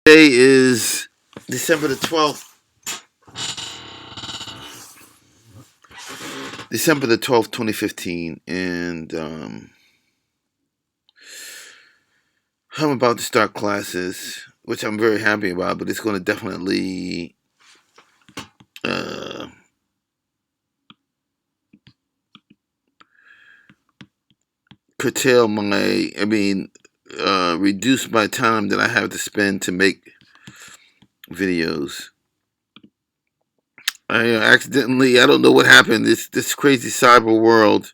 Today is December the 12th. December the 12th, 2015. And I'm about to start classes, which I'm very happy about, but it's going to definitely curtail reduce my time that I have to spend to make videos. I accidentally, I don't know what happened, this crazy cyber world.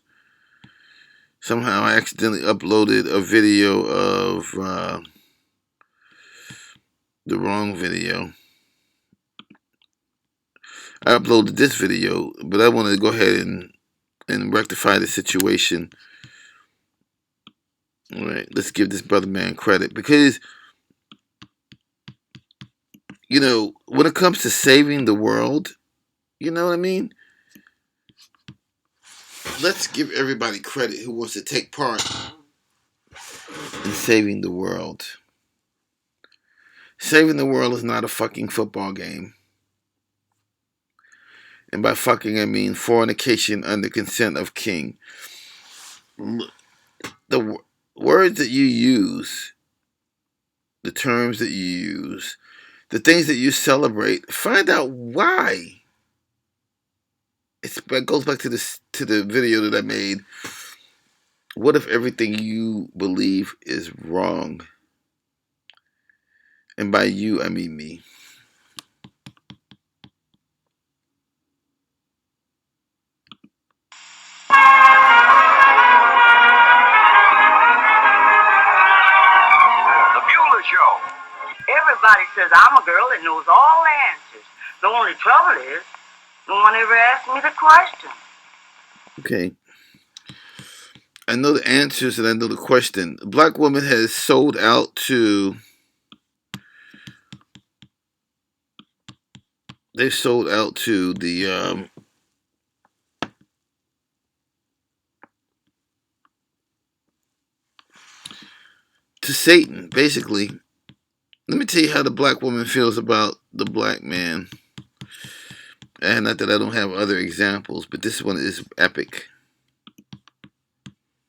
Somehow I accidentally uploaded a video of the wrong video. I uploaded this video, but I wanted to go ahead and rectify the situation. All right, let's give this brother man credit, because when it comes to saving the world, you know what I mean? Let's give everybody credit who wants to take part in saving the world. Saving the world is not a fucking football game. And by fucking, I mean fornication under consent of king. The words that you use, the terms that you use, the things that you celebrate, find out why. It goes back to the video that I made. What if everything you believe is wrong? And by you, I mean me. Show. Everybody says I'm a girl that knows all the answers. The only trouble is, no one ever asked me the question. Okay. I know the answers and I know the question. A black woman has sold out to... They've sold out to the... to Satan, basically. Let me tell you how the black woman feels about the black man. And not that I don't have other examples, but this one is epic.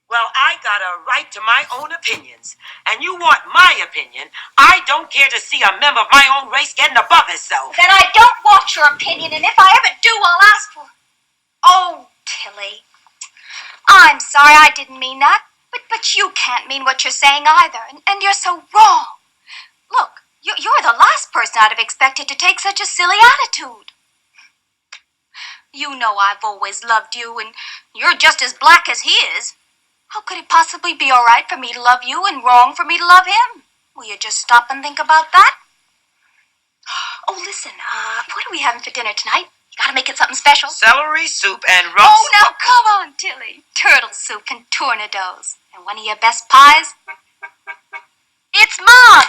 Well, I got a right to my own opinions, and you want my opinion. I don't care to see a member of my own race getting above himself. Then I don't want your opinion, and if I ever do, I'll ask for... Oh, Tilly. I'm sorry, I didn't mean that. But you can't mean what you're saying either, and you're so wrong. Look, you're the last person I'd have expected to take such a silly attitude. You know I've always loved you, and you're just as black as he is. How could it possibly be all right for me to love you and wrong for me to love him? Will you just stop and think about that? Oh, listen, what are we having for dinner tonight? You gotta make it something special. Celery soup and roast... Oh, now come on, Tilly. Turtle soup and tornadoes. And one of your best pies? It's Mom!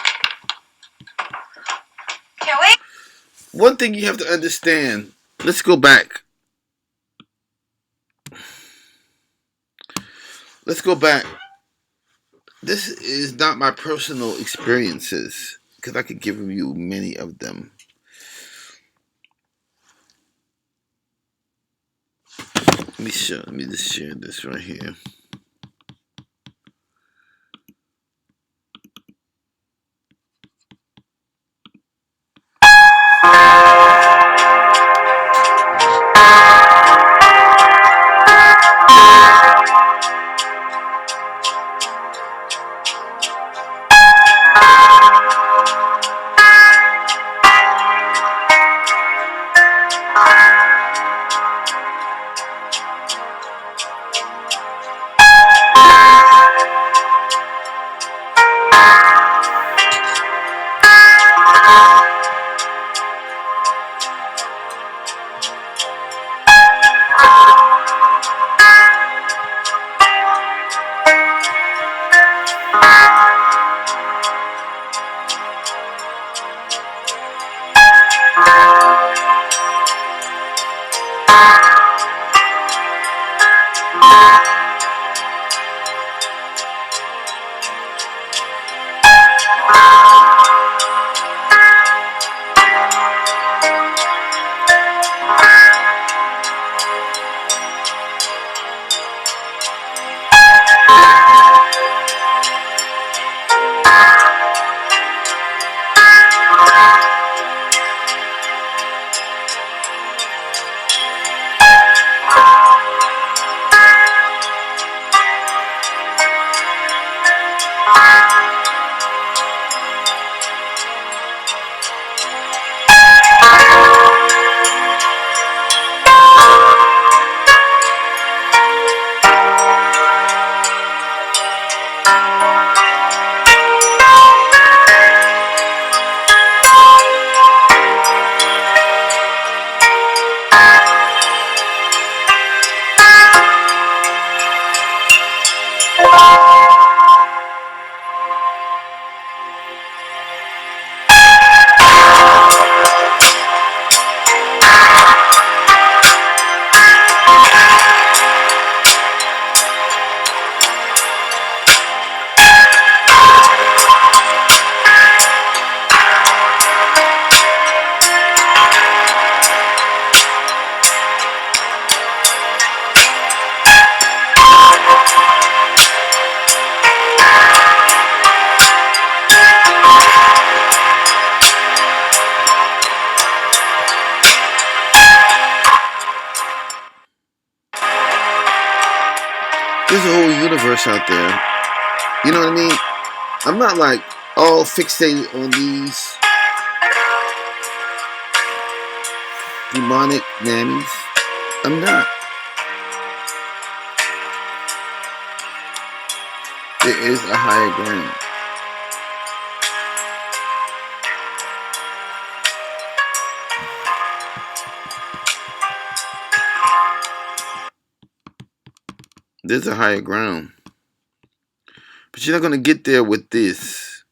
Can we? One thing you have to understand. Let's go back. Let's go back. This is not my personal experiences, because I could give you many of them. Let me just share this right here. There's a whole universe out there. You know what I mean? I'm not like all fixated on these demonic mammies. I'm not. There is a higher ground. There's a higher ground. But you're not going to get there with this.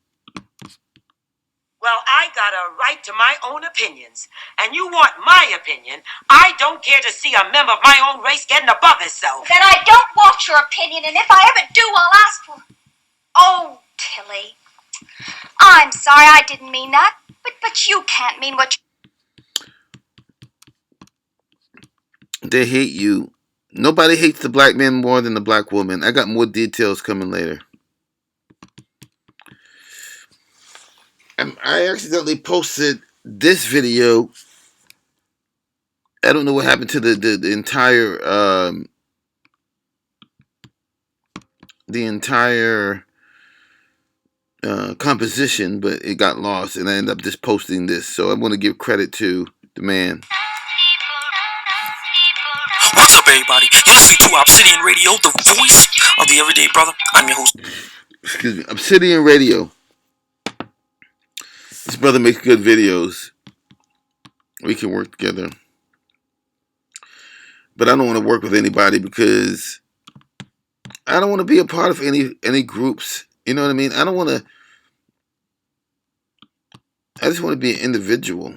Well, I got a right to my own opinions, and you want my opinion. I don't care to see a member of my own race getting above himself. Then I don't want your opinion, and if I ever do, I'll ask for... Oh, Tilly. I'm sorry, I didn't mean that. But you can't mean what They hate you. Nobody hates the black man more than the black woman. I got more details coming later. I accidentally posted this video. I don't know what happened to the entire composition, but it got lost, and I ended up just posting this. So I want to give credit to the man. What's up, everybody? You're listening to Obsidian Radio, the voice of the everyday brother. I'm your host. Excuse me, Obsidian Radio. This brother makes good videos. We can work together. But I don't want to work with anybody because I don't want to be a part of any groups. You know what I mean? I just want to be an individual.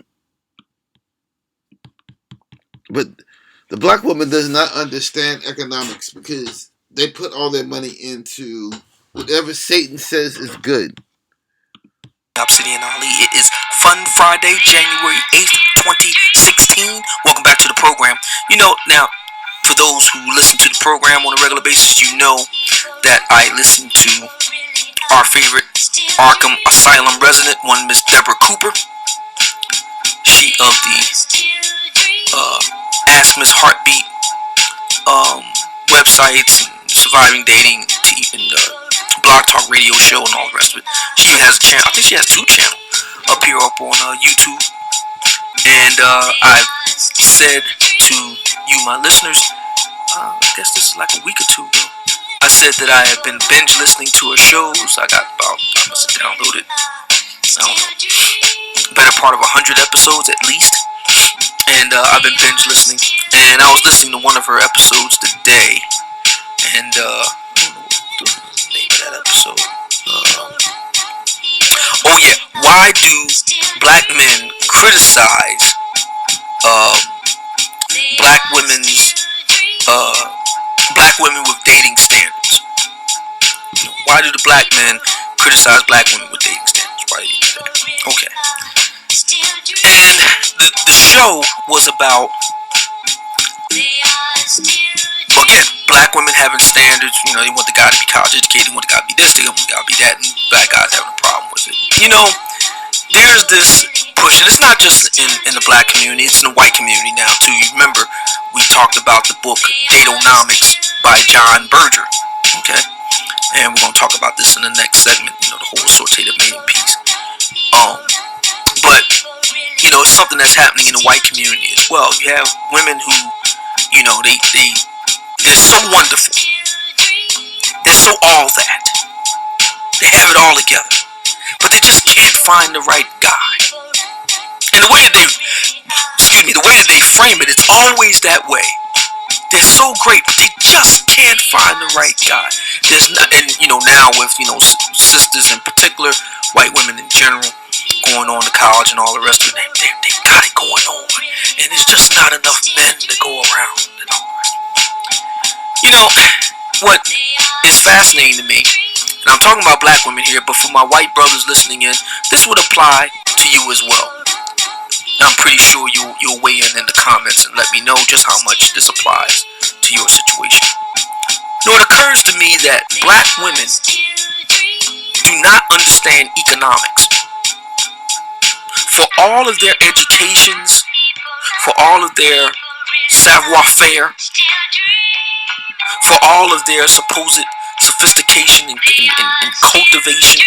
But the black woman does not understand economics because they put all their money into whatever Satan says is good. Obsidian Ali. It is Fun Friday, January 8th, 2016. Welcome back to the program. You know, now, for those who listen to the program on a regular basis, you know that I listen to our favorite Arkham Asylum resident, one Miss Deborah Cooper. She of the Ask Miss Heartbeat websites, and Surviving Dating, and Blog Talk Radio show, and all the rest of it. She even has a channel. I think she has 2 channels up here up on YouTube. And I've said to you, my listeners, I guess this is like a week or 2 ago, I said that I have been binge listening to her shows. I must have downloaded, I don't know, better part of 100 episodes at least. And I've been binge listening. And I was listening to one of her episodes today. And I don't know what the name of that episode. Oh yeah, why do black men criticize black women with dating standards? Why do the black men criticize black women with dating standards? Why do you do that? Okay. And the show was about, well, again, black women having standards. You know, they want the guy to be college educated, they want the guy to be this, they want the guy to be that, and black guys having a problem with it. You know, there's this push, and it's not just in the black community, it's in the white community now too. You remember we talked about the book Datonomics by John Berger, okay? And we're gonna talk about this in the next segment. You know, the whole assortative mating piece. But you know, it's something that's happening in the white community as well. You have women who, you know, they're so wonderful. They're so all that. They have it all together. But they just can't find the right guy. And the way that they frame it, it's always that way. They're so great, but they just can't find the right guy. There's not, and now with sisters in particular, white women in general, going on to college and all the rest of it, they got it going on, and there's just not enough men to go around. What is fascinating to me, and I'm talking about black women here, but for my white brothers listening in, this would apply to you as well. And I'm pretty sure you'll weigh in the comments and let me know just how much this applies to your situation. It occurs to me that black women do not understand economics. For all of their educations, for all of their savoir-faire, for all of their supposed sophistication and cultivation,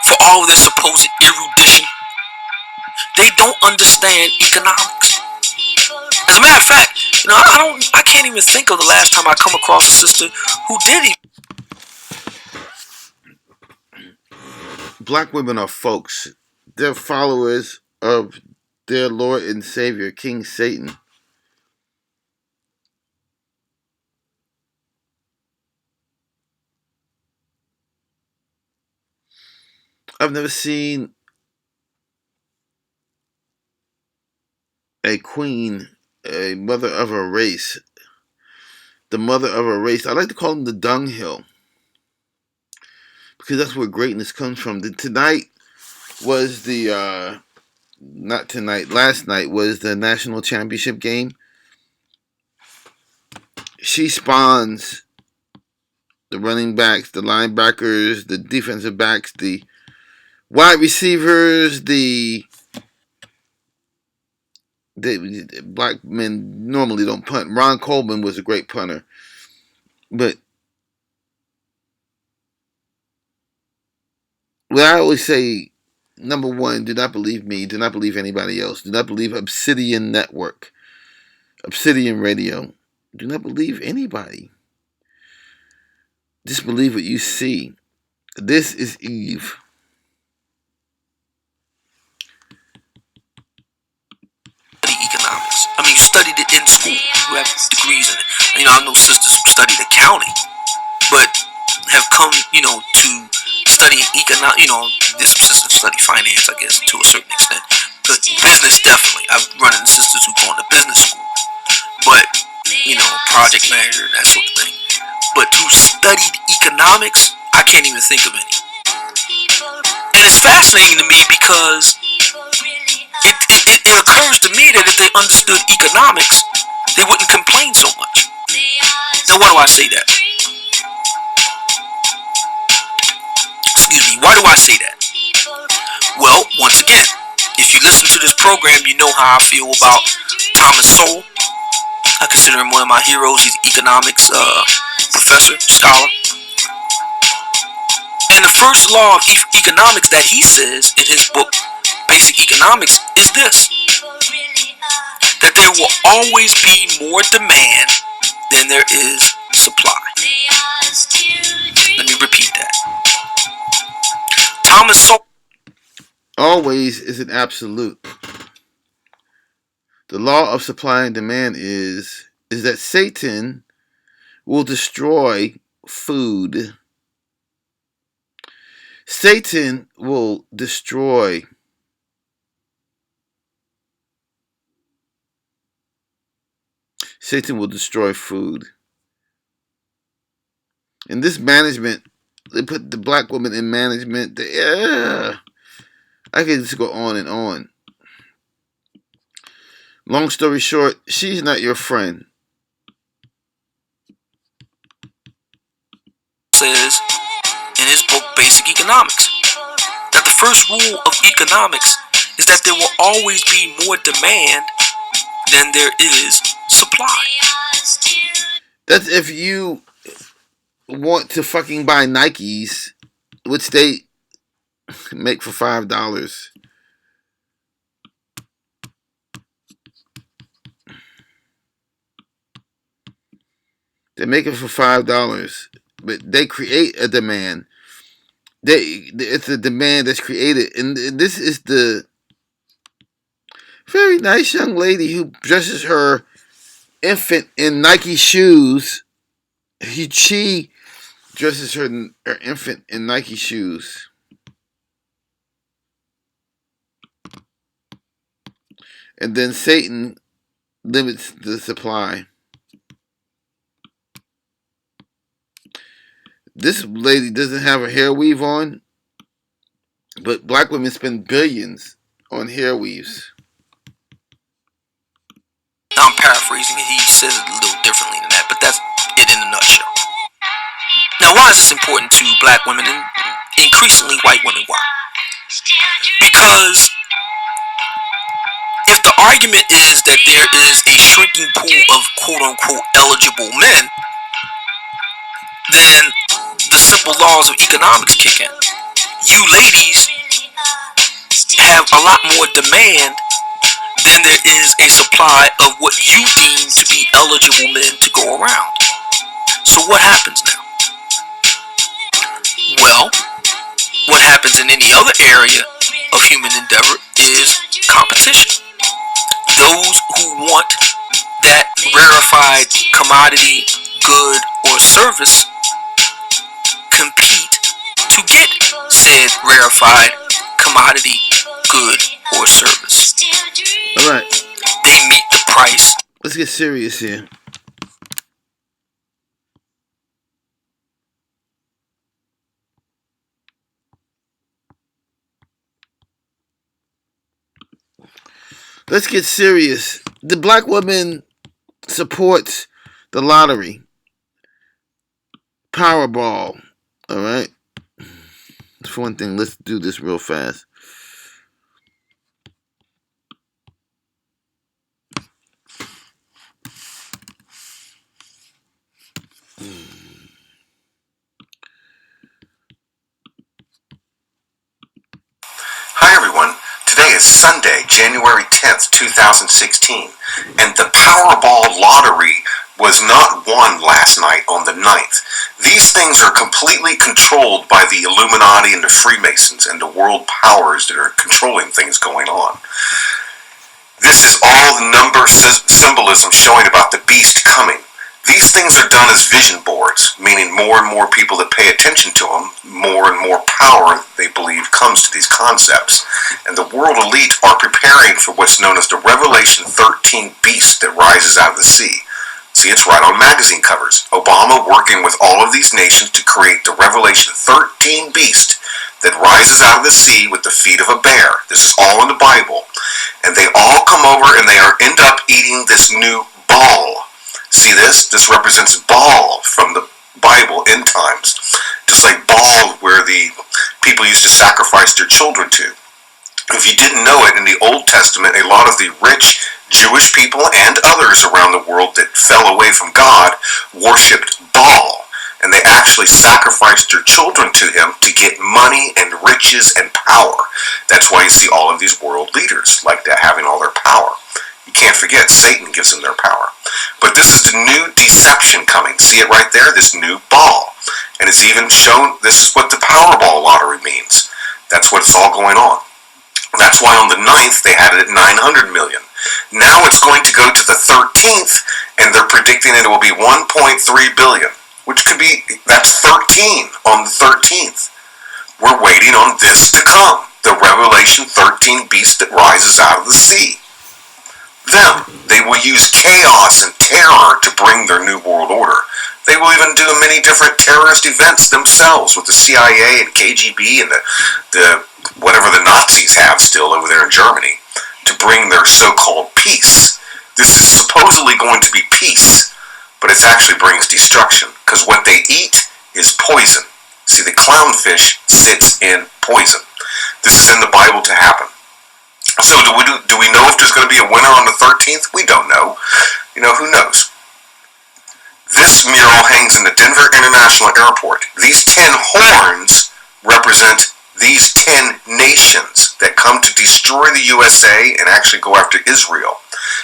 for all of their supposed erudition, they don't understand economics. As a matter of fact, I can't even think of the last time I come across a sister who did it. Black women are folks. They're followers of their Lord and Savior, King Satan. I've never seen a queen, a mother of a race, the mother of a race. I like to call them the dunghill, because that's where greatness comes from. Tonight was last night was the national championship game. She spawns the running backs, the linebackers, the defensive backs, the wide receivers, the black men normally don't punt. Ron Coleman was a great punter. But what I always say, number one, do not believe me. Do not believe anybody else. Do not believe Obsidian Network, Obsidian Radio. Do not believe anybody. Just believe what you see. This is Eve. Economics. I mean, you studied it in school. You have degrees in it. I know sisters who studied accounting, but have come, to study economics. There's some sisters who study finance, I guess, to a certain extent. But business, definitely. I've run into sisters who've gone to business school, but project manager and that sort of thing. But who studied economics, I can't even think of any. And it's fascinating to me because it occurs to me that if they understood economics, they wouldn't complain so much. Now, why do I say that? Excuse me, why do I say that? Well, once again, if you listen to this program, you know how I feel about Thomas Sowell. I consider him one of my heroes. He's an economics professor, scholar. And the first law of economics that he says in his book, Basic Economics, is this: that there will always be more demand than there is supply. Let me repeat that. Thomas Sowell. Always is an absolute. The law of supply and demand is that Satan will destroy food. Satan will destroy food. In this management, they put the black woman in management. I could just go on and on. Long story short, she's not your friend. Says in his book Basic Economics that the first rule of economics is that there will always be more demand than there is supply. That's if you want to fucking buy Nikes, which they make for $5. They make it for $5, but they create a demand. It's a demand that's created, and this is the very nice young lady who dresses her infant in Nike shoes. She dresses her infant in Nike shoes. And then Satan limits the supply. This lady doesn't have a hair weave on, but black women spend billions on hair weaves. I'm paraphrasing it. He says it a little differently than that, but that's it in a nutshell. Now, why is this important to black women and increasingly white women? Why? Because if the argument is that there is a shrinking pool of quote-unquote eligible men, then the simple laws of economics kick in. You ladies have a lot more demand than there is a supply of what you deem to be eligible men to go around. So what happens now? Well, what happens in any other area of human endeavor is competition. Those who want that rarefied commodity, good, or service compete to get said rarefied commodity, good, or service. Alright. They meet the price. Let's get serious here. Let's get serious. The black woman supports the lottery. Powerball. Alright? For one thing, let's do this real fast. Hi everyone, today is Sunday, January 10th, 2016, and the Powerball lottery was not won last night on the 9th. These things are completely controlled by the Illuminati and the Freemasons and the world powers that are controlling things going on. This is all the number symbolism showing about the beast coming. These things are done as vision boards, meaning more and more people that pay attention to them, more and more power they believe comes to these concepts. And the world elite are preparing for what's known as the Revelation 13 beast that rises out of the sea. See, it's right on magazine covers. Obama working with all of these nations to create the Revelation 13 beast that rises out of the sea with the feet of a bear. This is all in the Bible. And they all come over and they end up eating this new ball. See this? This represents Baal from the Bible, end times. Just like Baal, where the people used to sacrifice their children to. If you didn't know it, in the Old Testament, a lot of the rich Jewish people and others around the world that fell away from God worshipped Baal. And they actually sacrificed their children to him to get money and riches and power. That's why you see all of these world leaders like that having all their power. You can't forget, Satan gives them their power. But this is the new deception coming. See it right there? This new ball. And it's even shown, this is what the Powerball lottery means. That's what it's all going on. That's why on the 9th they had it at 900 million. Now it's going to go to the 13th, and they're predicting it will be 1.3 billion. Which could be, that's 13 on the 13th. We're waiting on this to come. The Revelation 13 beast that rises out of the sea. They will use chaos and terror to bring their new world order. They will even do many different terrorist events themselves with the CIA and KGB and the whatever the Nazis have still over there in Germany to bring their so-called peace. This is supposedly going to be peace, but it actually brings destruction because what they eat is poison. See, the clownfish sits in poison. This is in the Bible to happen. So do we know if there's going to be a winner on the 13th? We don't know. You know, who knows? This mural hangs in the Denver International Airport. These 10 horns represent these 10 nations that come to destroy the USA and actually go after Israel.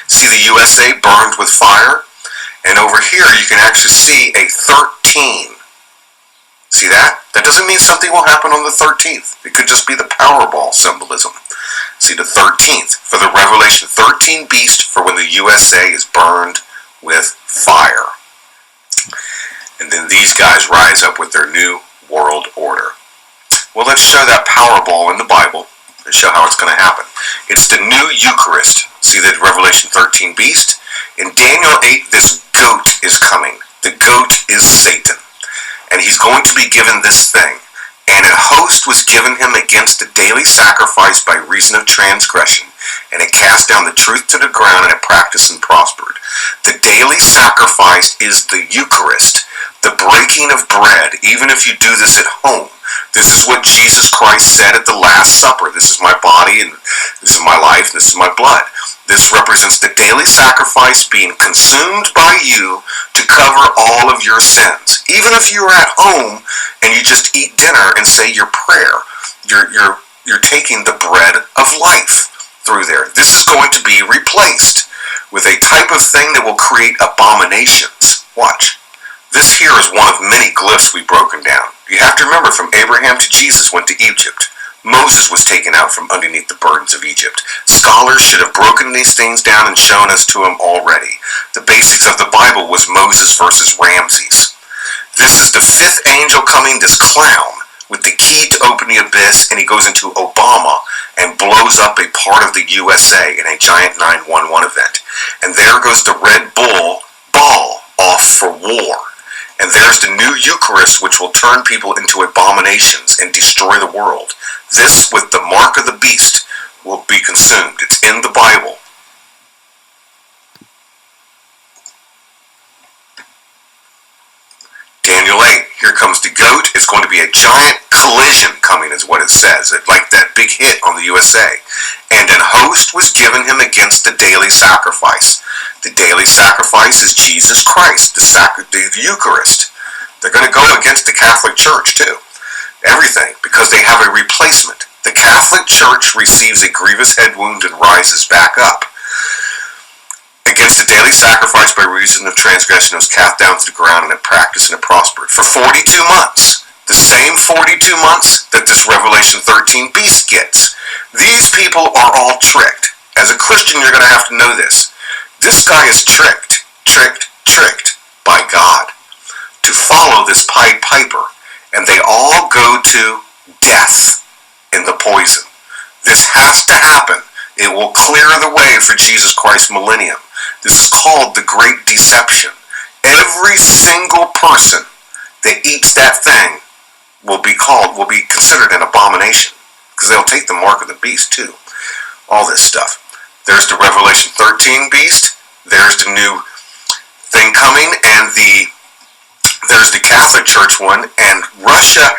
See the USA burned with fire? And over here you can actually see a 13. See that? That doesn't mean something will happen on the 13th. It could just be the Powerball symbolism. See the 13th for the Revelation 13 beast for when the USA is burned with fire. And then these guys rise up with their new world order. Well, let's show that Powerball in the Bible and show how it's going to happen. It's the new Eucharist. See the Revelation 13 beast? In Daniel 8, this goat is coming. The goat is Satan. And he's going to be given this thing. And a host was given him against the daily sacrifice by reason of transgression. And it cast down the truth to the ground, and it practiced and prospered. The daily sacrifice is the Eucharist, the breaking of bread, even if you do this at home. This is what Jesus Christ said at the Last Supper. This is my body, and this is my life, and this is my blood. This represents the daily sacrifice being consumed by you to cover all of your sins. Even if you're at home and you just eat dinner and say your prayer, you're taking the bread of life through there. This is going to be replaced with a type of thing that will create abominations. Watch. This here is one of many glyphs we've broken down. You have to remember, from Abraham to Jesus went to Egypt. Moses was taken out from underneath the burdens of Egypt. Scholars should have broken these things down and shown us to them already. The basics of the Bible was Moses versus Ramses. This is the fifth angel coming, this clown, with the key to open the abyss, and he goes into Obama and blows up a part of the USA in a giant 911 event. And there goes the Red Bull ball off for war. And there's the new Eucharist, which will turn people into abominations and destroy the world. This, with the mark of the beast, will be consumed. It's in the Bible. Daniel 8, here comes the goat. It's going to be a giant collision coming, is what it says. Like that big hit on the USA. And an host was given him against the daily sacrifice. The daily sacrifice is Jesus Christ, the Eucharist. They're going to go against the Catholic Church too. Everything, because they have a replacement. The Catholic Church receives a grievous head wound and rises back up. Against the daily sacrifice by reason of transgression, it was cast down to the ground, and it practiced and it prospered. For 42 months. The same 42 months that this Revelation 13 beast gets. These people are all tricked. As a Christian, you're going to have to know this. This guy is tricked by God to follow this Pied Piper, and they all go to death in the poison. This has to happen. It will clear the way for Jesus Christ's millennium. This is called the Great Deception. Every single person that eats that thing will be considered an abomination, because they'll take the mark of the beast too. All this stuff. There's the Revelation 13 beast. There's the new thing coming, and there's the Catholic Church one, and Russia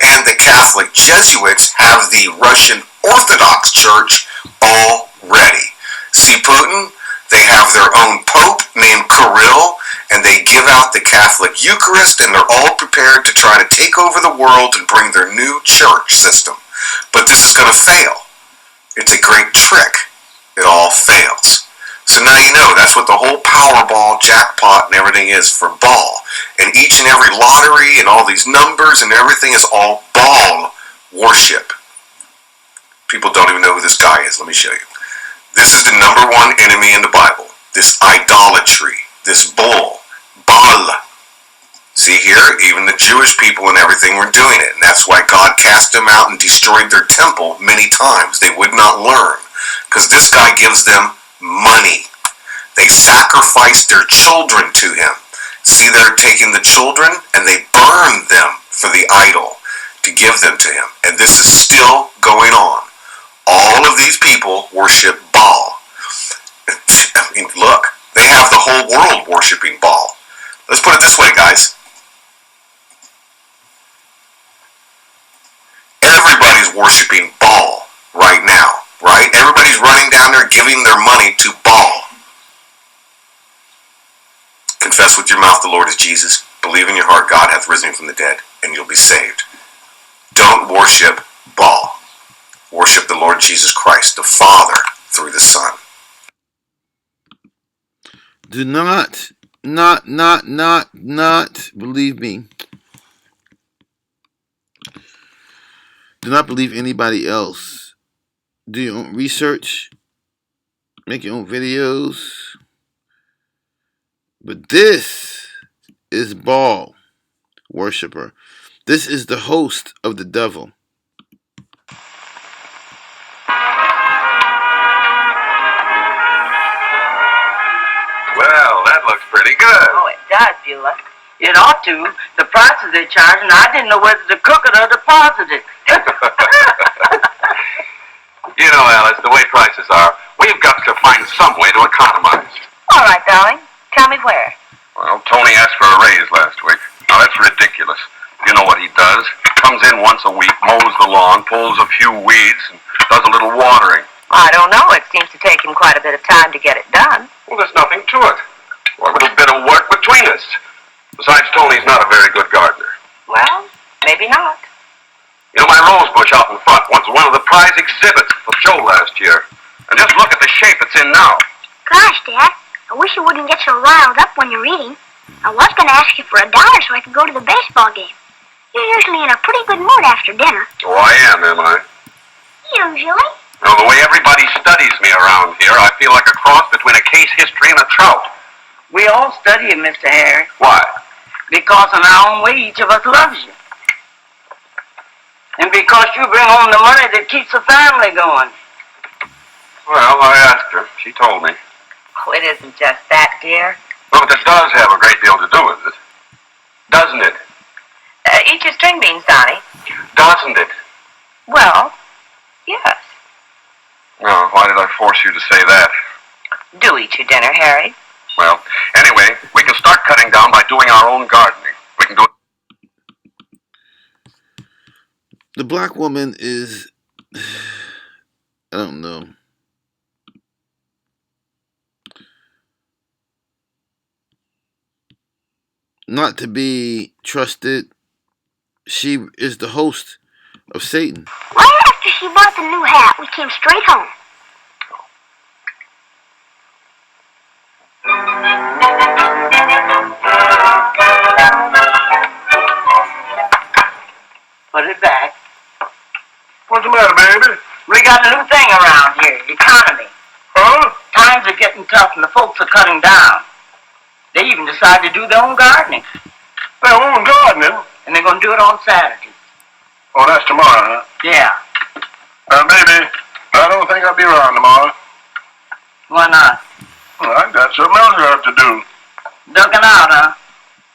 and the Catholic Jesuits have the Russian Orthodox Church already. See Putin? They have their own Pope named Kirill, and they give out the Catholic Eucharist, and they're all prepared to try to take over the world and bring their new church system. But this is going to fail. It's a great trick. It all fails. So now you know that's what the whole Powerball, jackpot, and everything is for ball. And each and every lottery and all these numbers and everything is all ball worship. People don't even know who this guy is. Let me show you. This is the number one enemy in the Bible. This idolatry. This bull. Baal. See here, even the Jewish people and everything were doing it. And that's why God cast them out and destroyed their temple many times. They would not learn. Because this guy gives them money. They sacrifice their children to him. See, they're taking the children and they burn them for the idol to give them to him. And this is still going on. All of these people worship Baal. I mean, look, they have the whole world worshiping Baal. Let's put it this way, guys. Everybody's worshiping Baal right now, right? Everybody's running down there giving their money to Baal. Confess with your mouth the Lord is Jesus. Believe in your heart God hath risen from the dead, and you'll be saved. Don't worship Baal. Worship the Lord Jesus Christ, the Father, through the Son. Do not, believe me. Do not believe anybody else. Do your own research. Make your own videos. But this is Baal worshiper. This is the host of the devil. Well, that looks pretty good. Oh, it does, Beulah. It ought to. The prices they're charging, I didn't know whether to cook it or deposit it. You know, Alice, the way prices are, we've got to find some way to economize. All right, darling. Tell me where. Well, Tony asked for a raise last week. Now, that's ridiculous. You know what he does. Comes in once a week, mows the lawn, pulls a few weeds, and does a little watering. I don't know. It seems to take him quite a bit of time to get it done. Well, there's nothing to it. Or a little bit of work between us. Besides, Tony's not a very good gardener. Well, maybe not. You know, my rose bush out in front was one of the prize exhibits for show last year. And just look at the shape it's in now. Gosh, Dad. I wish you wouldn't get so riled up when you're reading. I was going to ask you for $1 so I could go to the baseball game. You're usually in a pretty good mood after dinner. Oh, I am I? Usually? You know, the way everybody studies me around here, I feel like a cross between a case history and a trout. We all study you, Mr. Harry, Why? because in our own way each of us loves you. And because you bring home the money that keeps the family going. Well, I asked her. She told me. Oh, it isn't just that, dear. No, but this does have a great deal to do with it. Doesn't it? Eat your string beans, Donnie. Doesn't it? Well, yes. Oh, why did I force you to say that? Do eat your dinner, Harry. Well, anyway, we can start cutting down by doing our own gardening. We can do it. The black woman is, I don't know. Not to be trusted. She is the host of Satan. Right after she bought the new hat, we came straight home. Put it back. What's the matter, baby? We got a new thing around here, economy. Huh? Times are getting tough and the folks are cutting down. They even decided to do their own gardening. Their own gardening? And they're going to do it on Saturday. Oh, that's tomorrow, huh? Yeah. Baby, I don't think I'll be around tomorrow. Why not? Well, I got something else I have to do. Ducking out, huh?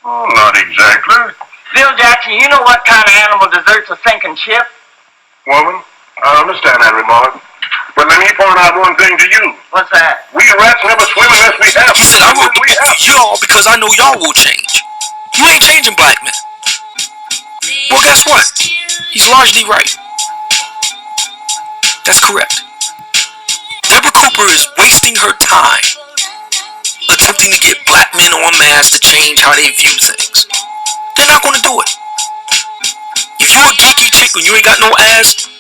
Oh, not exactly. Bill Jackson, you know what kind of animal deserts a sinking ship? Woman, I understand that remark. But let me point out one thing to you. What's that? We rats never swim unless we have to. He said, I wrote the book for y'all because I know y'all will change. You ain't changing, black men. Well, guess what? He's largely right. That's correct. Deborah Cooper is wasting her time attempting to get black men en masse to change how they view things. They're not going to do it. If you're a geeky chick and you ain't got no ass,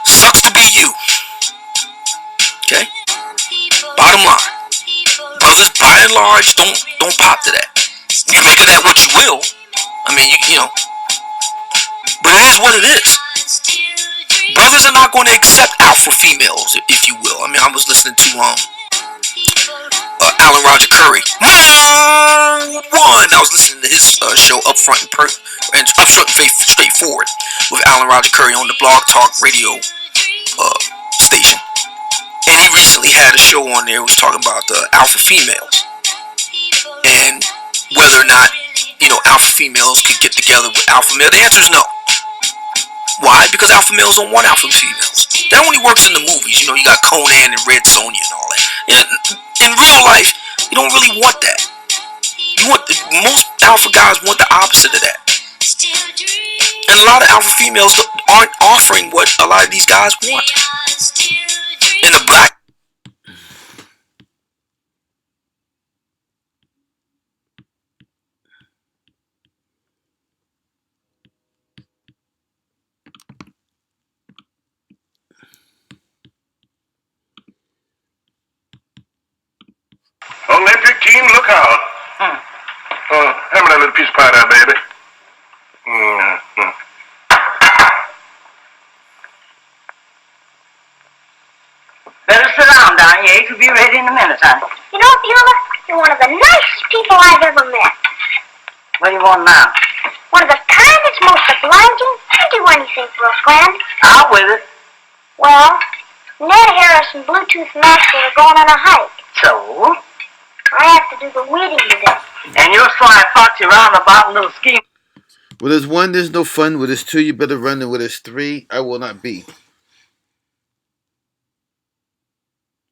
sucks to be you. Okay? Bottom line. Brothers, by and large, don't pop to that. You make of that what you will. I mean, you know. But it is what it is. Brothers are not going to accept alpha females, if you will. I mean, I was listening to Alan Roger Curry. I was listening to his show Upfront and Straightforward with Alan Roger Curry on the Blog Talk Radio station. And he recently had a show on there that was talking about the alpha females and whether or not, you know, alpha females could get together with alpha male. The answer is no. Why? Because alpha males don't want alpha females. That only works in the movies. You know, you got Conan and Red Sonja and all that. In real life, you don't really want that. Most alpha guys want the opposite of that. And a lot of alpha females aren't offering what a lot of these guys want. And the black Olympic team, look out. Hand me that little piece of pie there, baby. Better sit down, Donnie. Eggs will be ready in a minute, honey. You know, Beulah, You're one of the nicest people I've ever met. What do you want now? One of the kindest, most obliging. I'd do anything for a friend. Out with it. Well, Ned Harris and Bluetooth Maxwell are going on a hike. So? I have to do the weeding today. And your sly foxy roundabout little scheme. Where there's one, there's no fun. Where there's two, you better run. And where there's three, I will not be.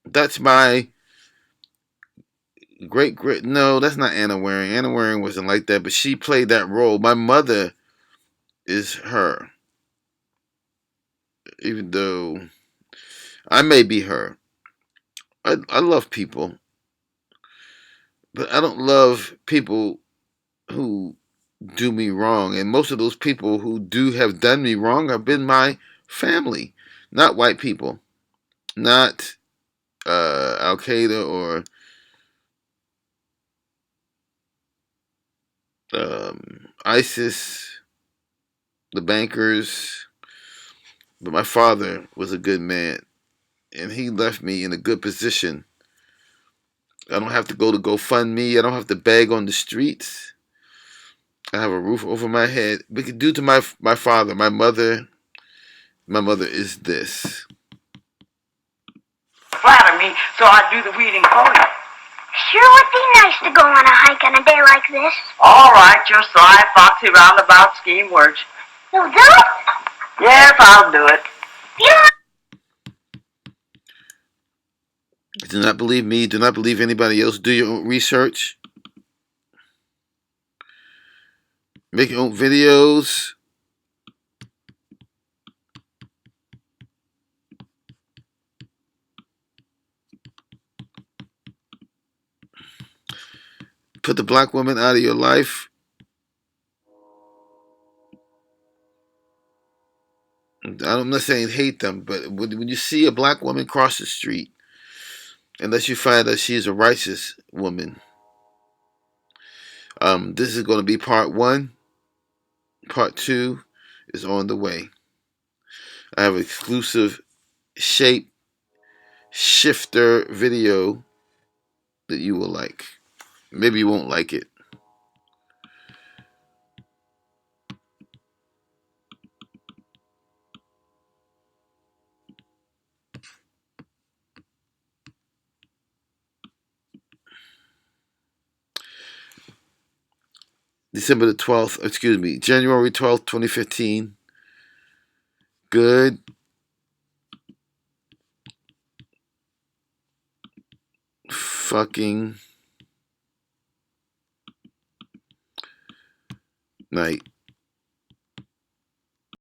That's my great. No, that's not Anna Waring. Anna Waring wasn't like that, but she played that role. My mother is her. Even though I may be her. I love people. But I don't love people who do me wrong. And most of those people who do have done me wrong have been my family, not white people, not Al Qaeda or ISIS, the bankers. But my father was a good man, and he left me in a good position. I don't have to go to GoFundMe. I don't have to beg on the streets. I have a roof over my head. But due to my father, my mother is this. Flatter me, so I do the weeding for you. Sure would be nice to go on a hike on a day like this. All right, your sly foxy roundabout scheme works. You'll do it? Yes, I'll do it. Yeah. Do not believe me. Do not believe anybody else. Do your own research. Make your own videos. Put the black woman out of your life. I'm not saying hate them, but when you see a black woman cross the street, unless you find that she is a righteous woman, this is going to be part one. Part two is on the way. I have an exclusive shape shifter video that you will like. Maybe you won't like it. December the 12th, excuse me, January 12th, 2015. Good fucking night.